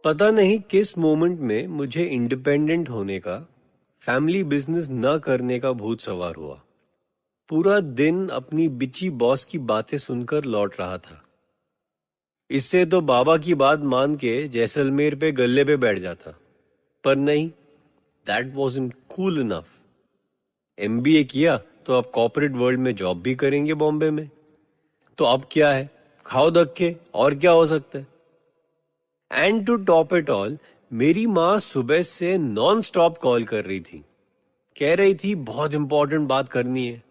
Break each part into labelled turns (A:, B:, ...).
A: पता नहीं किस मोमेंट में मुझे इंडिपेंडेंट होने का, फैमिली बिजनेस न करने का भूत सवार हुआ। पूरा दिन अपनी बिची बॉस की बातें सुनकर लौट रहा था। इससे तो बाबा की बात मान के जैसलमेर पे गल्ले पे बैठ जाता, पर नहीं, that wasn't cool enough. MBA किया तो अब कॉर्पोरेट वर्ल्ड में जॉब भी करेंगे बॉम्बे में, तो अब क्या है, खाओ धक्के, और क्या हो सकता है। And to top it all, मेरी माँ सुबह से नॉन स्टॉप कॉल कर रही थी। कह रही थी बहुत इंपॉर्टेंट बात करनी है।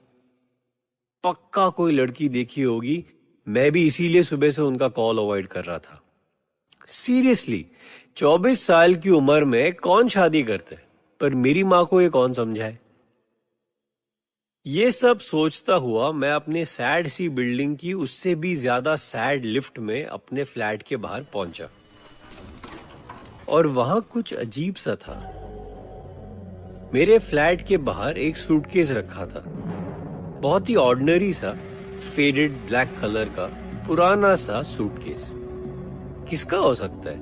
A: पक्का कोई लड़की देखी होगी, मैं भी इसीलिए सुबह से उनका कॉल अवॉइड कर रहा था। सीरियसली, 24 साल की उम्र में कौन शादी करते है, पर मेरी माँ को ये कौन समझाए। ये सब सोचता हुआ मैं अपने सैड सी बिल्डिंग की उससे भी ज्यादा सैड लिफ्ट में अपने फ्लैट के बाहर पहुंचा, और वहां कुछ अजीब सा था। मेरे फ्लैट के बाहर एक सूटकेस रखा था, बहुत ही ऑर्डिनरी सा, फेडेड ब्लैक कलर का पुराना सा सूटकेस। किसका हो सकता है?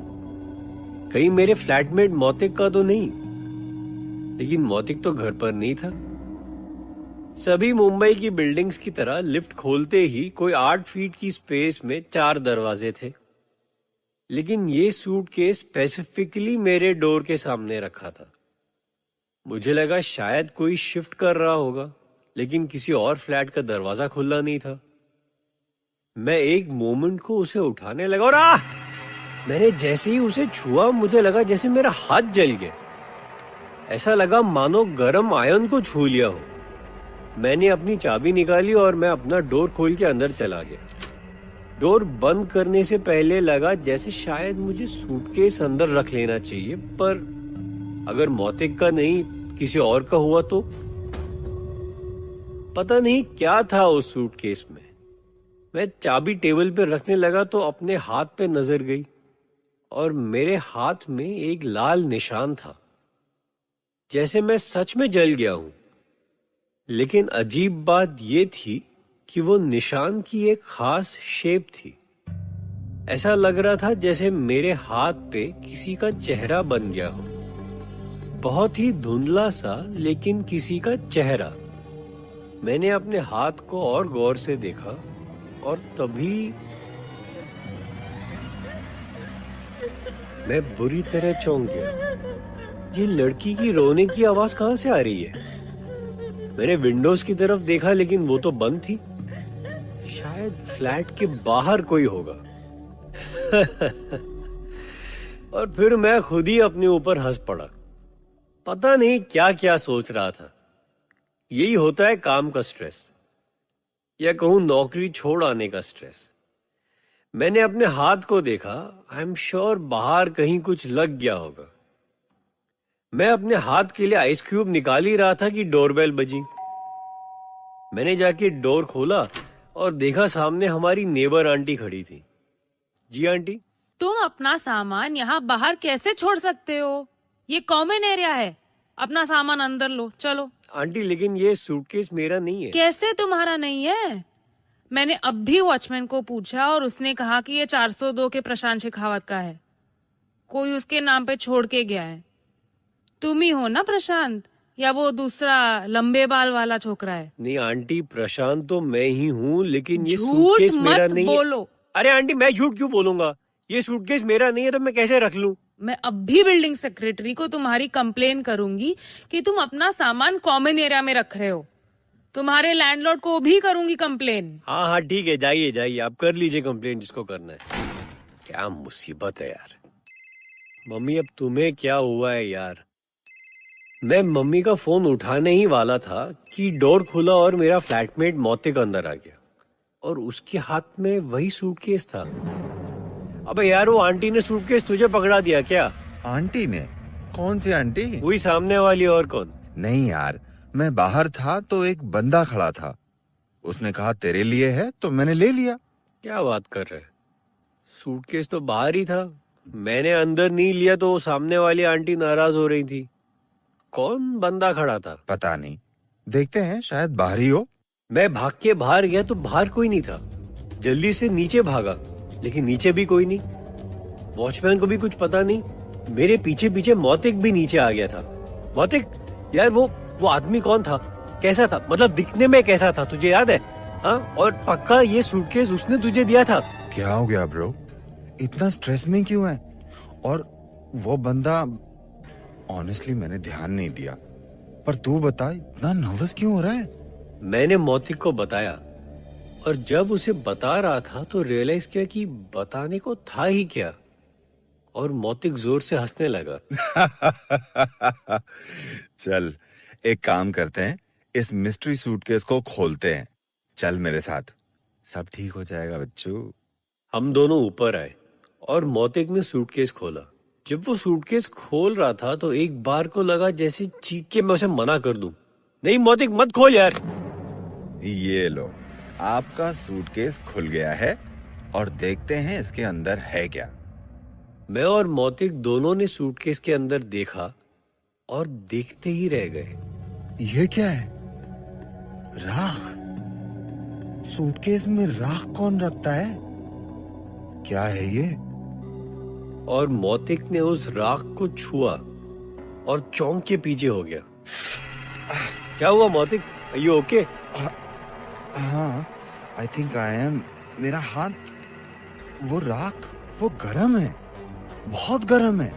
A: कहीं मेरे फ्लैटमेट मौतिक का तो नहीं? लेकिन मौतिक तो घर पर नहीं था। सभी मुंबई की बिल्डिंग्स की तरह लिफ्ट खोलते ही कोई 8 फीट की स्पेस में 4 दरवाजे थे, लेकिन ये सूटकेस स्पेसिफिकली मेरे डोर के सामने रखा था। मुझे लगा शायद कोई शिफ्ट कर रहा होगा, लेकिन किसी और फ्लैट का दरवाजा खुला नहीं था। मैं एक मोमेंट को उसे उठाने लगा, और मैंने जैसे ही उसे छुआ, मुझे लगा जैसे मेरा हाथ जल गया। ऐसा लगा मानो गरम आयन को छू लिया हो। मैंने अपनी चाबी निकाली और मैं अपना डोर खोल के अंदर चला गया। डोर बंद करने से पहले लगा जैसे शायद मुझे सूटकेस अंदर रख लेना चाहिए, पर अगर मौतिक का नहीं किसी और का हुआ तो। पता नहीं क्या था उस सूटकेस में। मैं चाबी टेबल पे रखने लगा तो अपने हाथ पे नजर गई, और मेरे हाथ में एक लाल निशान था, जैसे मैं सच में जल गया हूं। लेकिन अजीब बात यह थी कि वो निशान की एक खास शेप थी। ऐसा लग रहा था जैसे मेरे हाथ पे किसी का चेहरा बन गया हो। बहुत ही धुंधला सा, लेकिन किसी का चेहरा। मैंने अपने हाथ को और गौर से देखा, और तभी मैं बुरी तरह चौंक गया। ये लड़की की रोने की आवाज कहां से आ रही है? मैंने विंडोज की तरफ देखा, लेकिन वो तो बंद थी। शायद फ्लैट के बाहर कोई होगा। और फिर मैं खुद ही अपने ऊपर हंस पड़ा। पता नहीं क्या क्या सोच रहा था। यही होता है काम का स्ट्रेस, या कहूं नौकरी छोड़ आने का स्ट्रेस। मैंने अपने हाथ को देखा। आई एम श्योर बाहर कहीं कुछ लग गया होगा। मैं अपने हाथ के लिए आइस क्यूब निकाल ही रहा था कि डोरबेल बजी। मैंने जाके डोर खोला और देखा सामने हमारी नेबर आंटी खड़ी थी। जी आंटी।
B: तुम अपना सामान यहाँ बाहर कैसे छोड़ सकते हो? ये कॉमन एरिया है। अपना सामान अंदर लो, चलो।
A: आंटी, लेकिन ये सूटकेस मेरा नहीं है।
B: कैसे तुम्हारा नहीं है? मैंने अब भी वॉचमैन को पूछा और उसने कहा कि ये 402 के प्रशांत शेखावत का है। कोई उसके नाम पे छोड़ के गया है। तुम ही हो ना प्रशांत, या वो दूसरा लंबे बाल वाला छोकरा है?
A: नहीं आंटी, प्रशांत तो मैं ही हूँ, लेकिन ये सूटकेस मेरा नहीं है।
B: बोलो।
A: अरे आंटी, मैं झूठ क्यों बोलूंगा? ये सूटकेस मेरा नहीं है तो मैं कैसे रख लूं?
B: मैं अब भी बिल्डिंग सेक्रेटरी को तुम्हारी कंप्लेन करूंगी कि तुम अपना सामान कॉमन एरिया में रख रहे हो। तुम्हारे लैंडलॉर्ड को भी करूंगी कंप्लेन।
A: हाँ हाँ ठीक है, जाइए जाइए, आप कर लीजिए कंप्लेन जिसको करना है। क्या मुसीबत है यार। मम्मी, अब तुम्हें क्या हुआ है यार? मैं मम्मी का फोन उठाने ही वाला था कि डोर खुला और मेरा फ्लैटमेट मौतिक अंदर आ गया, और उसके हाथ में वही सूटकेस था। अबे यार, वो आंटी ने सूटकेस तुझे पकड़ा दिया क्या?
C: आंटी ने? कौन सी आंटी?
A: वही सामने वाली, और कौन?
C: नहीं यार, मैं बाहर था तो एक बंदा खड़ा था। उसने कहा तेरे लिए है तो मैंने ले लिया।
A: क्या बात कर रहे? सूटकेस तो बाहर ही था। मैंने अंदर नहीं लिया तो वो सामने वाली आंटी नाराज हो रही थी। कौन बंदा खड़ा था?
C: पता नहीं, देखते हैं, शायद बाहर ही हो।
A: मैं भाग के बाहर गया तो बाहर कोई नहीं था। जल्दी से नीचे भागा, लेकिन नीचे भी कोई नहीं। वॉचमैन को भी कुछ पता नहीं, मेरे पीछे पीछे मौतिक भी नीचे आ गया था। मौतिक, यार वो आदमी कौन था, कैसा था, मतलब दिखने में कैसा था, तुझे याद है? हाँ, और पक्का ये सूटकेस उसने तुझे दिया था?
C: क्या हो गया ब्रो, इतना स्ट्रेस में क्यों है? और वो बंदा, ऑनेस्टली मैंने ध्यान नहीं दिया, पर तू बता इतना नर्वस क्यों हो रहा है?
A: मैंने मौतिक को बताया, और जब उसे बता रहा था तो रियलाइज किया कि बताने को था ही क्या, और मौतिक जोर से हंसने लगा।
C: चल एक काम करते हैं, इस मिस्ट्री सूटकेस को खोलते हैं। चल मेरे साथ, सब ठीक हो जाएगा बच्चू।
A: हम दोनों ऊपर आए और मौतिक ने सूटकेस खोला। जब वो सूटकेस खोल रहा था तो एक बार को लगा जैसे चीख के मैं उसे मना कर दूं, नहीं मौतिक मत खोल यार।
C: ये लो, आपका सूटकेस खुल गया है और देखते हैं इसके अंदर है क्या।
A: मैं और मौतिक दोनों ने सूटकेस के अंदर देखा और देखते ही रह गए।
C: ये क्या है? राख? सूटकेस में राख कौन रखता है? क्या है ये?
A: और मौतिक ने उस राख को छुआ और चौंक के पीछे हो गया। क्या हुआ मौतिक, आर यू ओके?
C: हाँ, आई थिंक आई एम। मेरा हाथ, वो राख, वो गरम है, बहुत गरम है।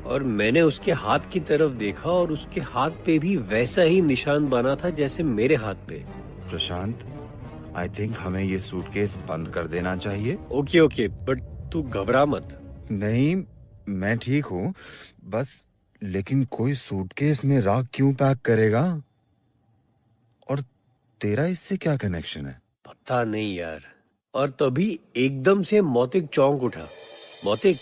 A: और मैंने उसके हाथ की तरफ देखा और उसके हाथ पे भी वैसा ही निशान बना था जैसे मेरे हाथ पे।
C: प्रशांत, आई थिंक हमें ये सूटकेस बंद कर देना चाहिए।
A: ओके ओके, बट तू घबरा मत।
C: नहीं, मैं ठीक हूँ, बस लेकिन कोई सूटकेस में राख क्यों पैक करेगा? और तेरा इससे क्या कनेक्शन है?
A: पता नहीं यार। और तभी एकदम से मौतिक चौंक उठा। मौतिक,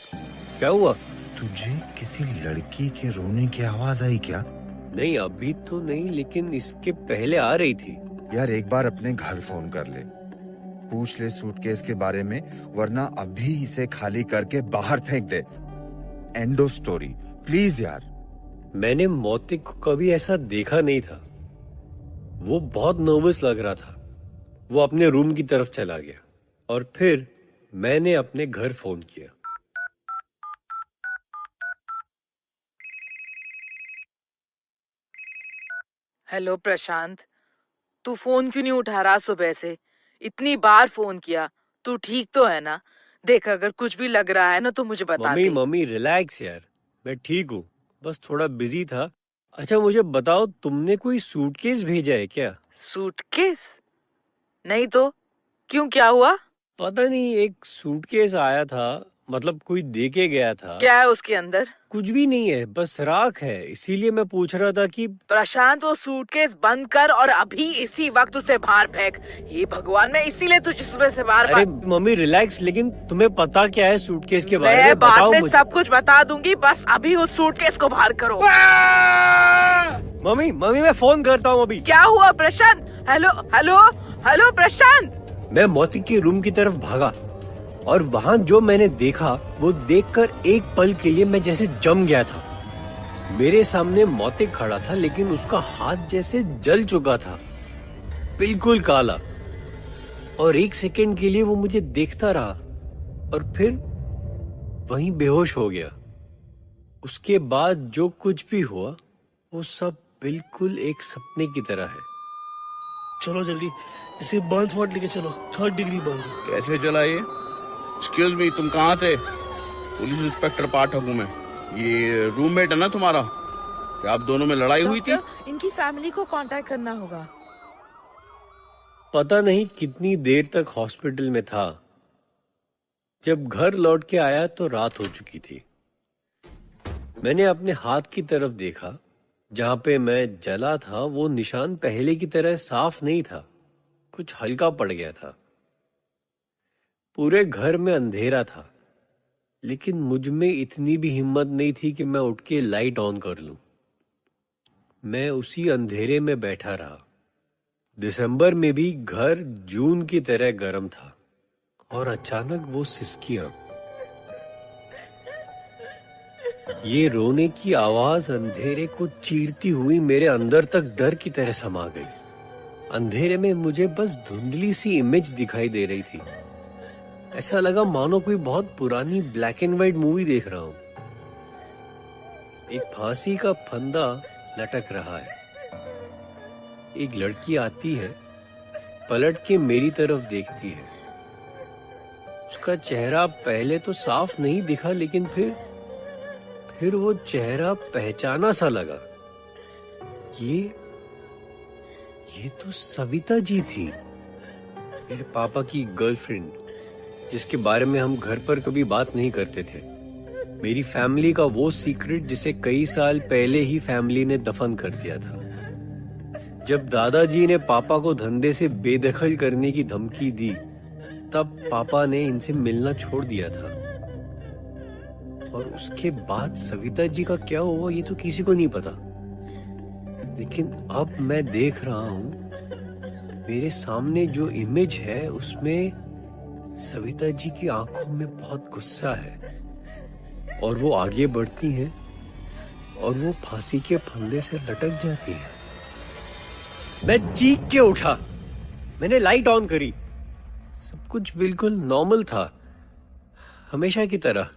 A: क्या हुआ?
C: तुझे किसी लड़की के रोने की आवाज आई क्या?
A: नहीं अभी तो नहीं, लेकिन इसके पहले आ रही थी।
C: यार एक बार अपने घर फोन कर ले, पूछ ले सूटकेस के बारे में, वरना अभी इसे खाली करके बाहर फेंक दे। एंड ऑफ स्टोरी, प्लीज यार।
A: मैंने मौतिक को कभी ऐसा देखा नहीं था। वो बहुत नर्वस लग रहा था। वो अपने रूम की तरफ चला गया और फिर मैंने अपने घर फोन किया।
D: हेलो प्रशांत, तू फोन क्यों नहीं उठा रहा सुबह से? इतनी बार फोन किया, तू ठीक तो है ना? देख अगर कुछ भी लग रहा है ना तो मुझे बता दे।
A: मम्मी रिलैक्स यार, मैं ठीक हूँ, बस थोड़ा बिजी था। अच्छा मुझे बताओ, तुमने कोई सूटकेस भेजा है क्या?
D: सूटकेस? नहीं तो क्यों, क्या हुआ?
A: पता नहीं, एक सूटकेस आया था, मतलब कोई दे के गया था।
D: क्या है उसके अंदर?
A: कुछ भी नहीं है, बस राख है, इसीलिए मैं पूछ रहा था कि।
D: प्रशांत वो सूटकेस बंद कर और अभी इसी वक्त उसे बाहर फेंक। ये भगवान, मैं इसीलिए तुझे सुबह से बार
A: अरे
D: बार।
A: मम्मी रिलैक्स, लेकिन तुम्हें पता क्या है सूटकेस के बारे
D: मैं
A: में?
D: बाद
A: बताओ
D: में
A: मुझे।
D: सब कुछ बता दूंगी, बस अभी उस सूटकेस को बाहर करो।
A: मम्मी मैं फोन करता हूँ अभी।
D: क्या हुआ प्रशांत? हेलो हेलो हेलो प्रशांत।
A: मैं मौतिक के रूम की तरफ भागा और वहाँ जो मैंने देखा वो देखकर एक पल के लिए मैं जैसे जम गया था। मेरे सामने मौतिक खड़ा था, लेकिन उसका हाथ जैसे जल चुका था, बिल्कुल काला। और एक सेकंड के लिए वो मुझे देखता रहा और फिर वहीं बेहोश हो गया। उसके बाद जो कुछ भी हुआ वो सब बिल्कुल एक सपने की तरह है।
E: चलो जल्दी इसे बर्न स्पॉट लेके चलो, 3rd डिग्री बर्न।
F: कैसे चला ये? एक्सक्यूज मी, तुम कहाँ थे? पुलिस इंस्पेक्टर पाठक हूँ मैं। ये रूममेट है ना तुम्हारा? क्या आप दोनों में लड़ाई हुई थी?
D: इनकी फैमिली को कांटेक्ट करना होगा।
A: पता नहीं कितनी देर तक हॉस्पिटल में था। जब घर लौट के आया तो रात हो चुकी थी। मैंने अपने हाथ की तरफ देखा, जहां पे मैं जला था वो निशान पहले की तरह साफ नहीं था, कुछ हल्का पड़ गया था। पूरे घर में अंधेरा था, लेकिन मुझ में इतनी भी हिम्मत नहीं थी कि मैं उठ के लाइट ऑन कर लूं। मैं उसी अंधेरे में बैठा रहा। दिसंबर में भी घर जून की तरह गर्म था और अचानक वो सिसकियां, ये रोने की आवाज अंधेरे को चीरती हुई मेरे अंदर तक डर की तरह समा गई। अंधेरे में मुझे बस धुंधली सी इमेज दिखाई दे रही थी। ऐसा लगा मानो कोई बहुत पुरानी ब्लैक एंड व्हाइट मूवी देख रहा हूं। एक फांसी का फंदा लटक रहा है। एक लड़की आती है, पलट के मेरी तरफ देखती है। उसका चेहरा पहले तो साफ नहीं दिखा, लेकिन फिर वो चेहरा पहचाना सा लगा। ये तो सविता जी थी, मेरे पापा की गर्लफ्रेंड, जिसके बारे में हम घर पर कभी बात नहीं करते थे। मेरी फैमिली का वो सीक्रेट जिसे कई साल पहले ही फैमिली ने दफन कर दिया था। जब दादाजी ने पापा को धंधे से बेदखल करने की धमकी दी, तब पापा ने इनसे मिलना छोड़ दिया था। और उसके बाद सविता जी का क्या हुआ ये तो किसी को नहीं पता। लेकिन अब मैं देख रहा हूं, मेरे सामने जो इमेज है उसमें सविता जी की आंखों में बहुत गुस्सा है। और वो आगे बढ़ती हैं और वो फांसी के फंदे से लटक जाती है। मैं चीख के उठा, मैंने लाइट ऑन करी। सब कुछ बिल्कुल नॉर्मल था, हमेशा की तरह।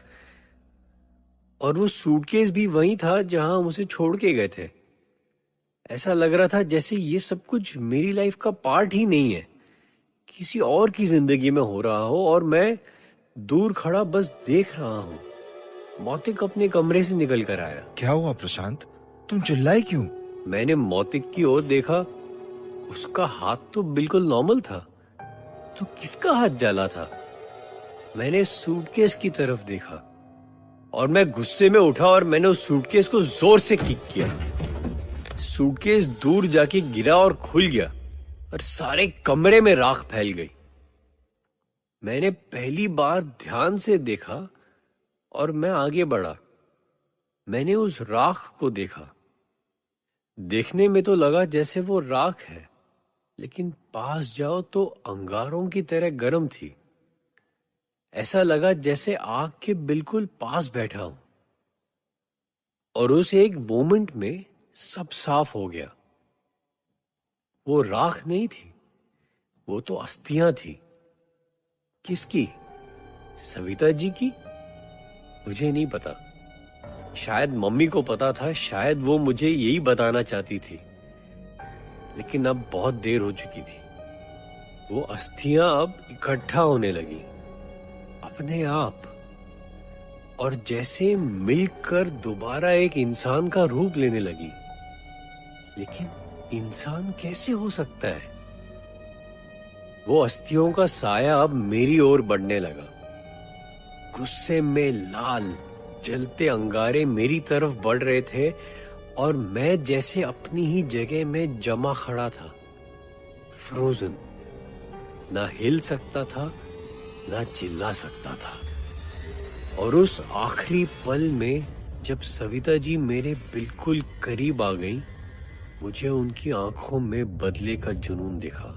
A: और वो सूटकेस भी वहीं था जहां हम उसे छोड़ के गए थे। ऐसा लग रहा था जैसे ये सब कुछ मेरी लाइफ का पार्ट ही नहीं है, किसी और की जिंदगी में हो रहा हो और मैं दूर खड़ा बस देख रहा हूं। मौतिक अपने कमरे से निकल कर आया।
C: क्या हुआ प्रशांत, तुम चिल्लाए क्यों?
A: मैंने मौतिक की ओर देखा, उसका हाथ तो बिल्कुल नॉर्मल था, तो किसका हाथ जला था? मैंने सूटकेस की तरफ देखा और मैं गुस्से में उठा और मैंने उस सूटकेस को जोर से किक किया। सूटकेस दूर जाके गिरा और खुल गया और सारे कमरे में राख फैल गई। मैंने पहली बार ध्यान से देखा और मैं आगे बढ़ा। मैंने उस राख को देखा। देखने में तो लगा जैसे वो राख है, लेकिन पास जाओ तो अंगारों की तरह गर्म थी। ऐसा लगा जैसे आग के बिल्कुल पास बैठा हूं। और उस एक मोमेंट में सब साफ हो गया। वो राख नहीं थी, वो तो अस्थियां थी। किसकी? सविता जी की? मुझे नहीं पता। शायद मम्मी को पता था, शायद वो मुझे यही बताना चाहती थी। लेकिन अब बहुत देर हो चुकी थी। वो अस्थियां अब इकट्ठा होने लगी अपने आप, और जैसे मिलकर दोबारा एक इंसान का रूप लेने लगी। लेकिन इंसान कैसे हो सकता है? वो अस्थियों का साया अब मेरी ओर बढ़ने लगा। गुस्से में लाल जलते अंगारे मेरी तरफ बढ़ रहे थे और मैं जैसे अपनी ही जगह में जमा खड़ा था, फ्रोजन। ना हिल सकता था, ना चिल्ला सकता था। और उस आखिरी पल में जब सविता जी मेरे बिल्कुल करीब आ गई, मुझे उनकी आंखों में बदले का जुनून दिखा।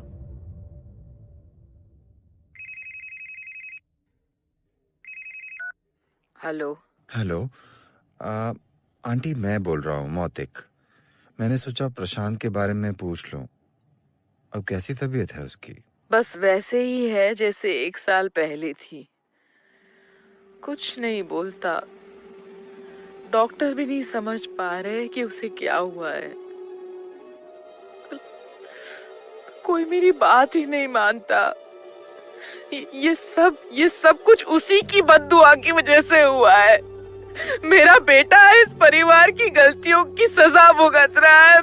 D: हेलो।
C: हेलो, आंटी मैं बोल रहा हूँ, मौतिक। मैंने सोचा प्रशांत के बारे में पूछ लूं। अब कैसी तबीयत है उसकी?
D: बस वैसे ही है जैसे 1 साल पहले थी। कुछ नहीं बोलता। डॉक्टर भी नहीं समझ पा रहे कि उसे क्या हुआ है। कोई मेरी बात ही नहीं मानता। ये सब कुछ उसी की बद्दुआ की वजह से हुआ है। मेरा बेटा इस परिवार की गलतियों की सजा भुगत रहा है।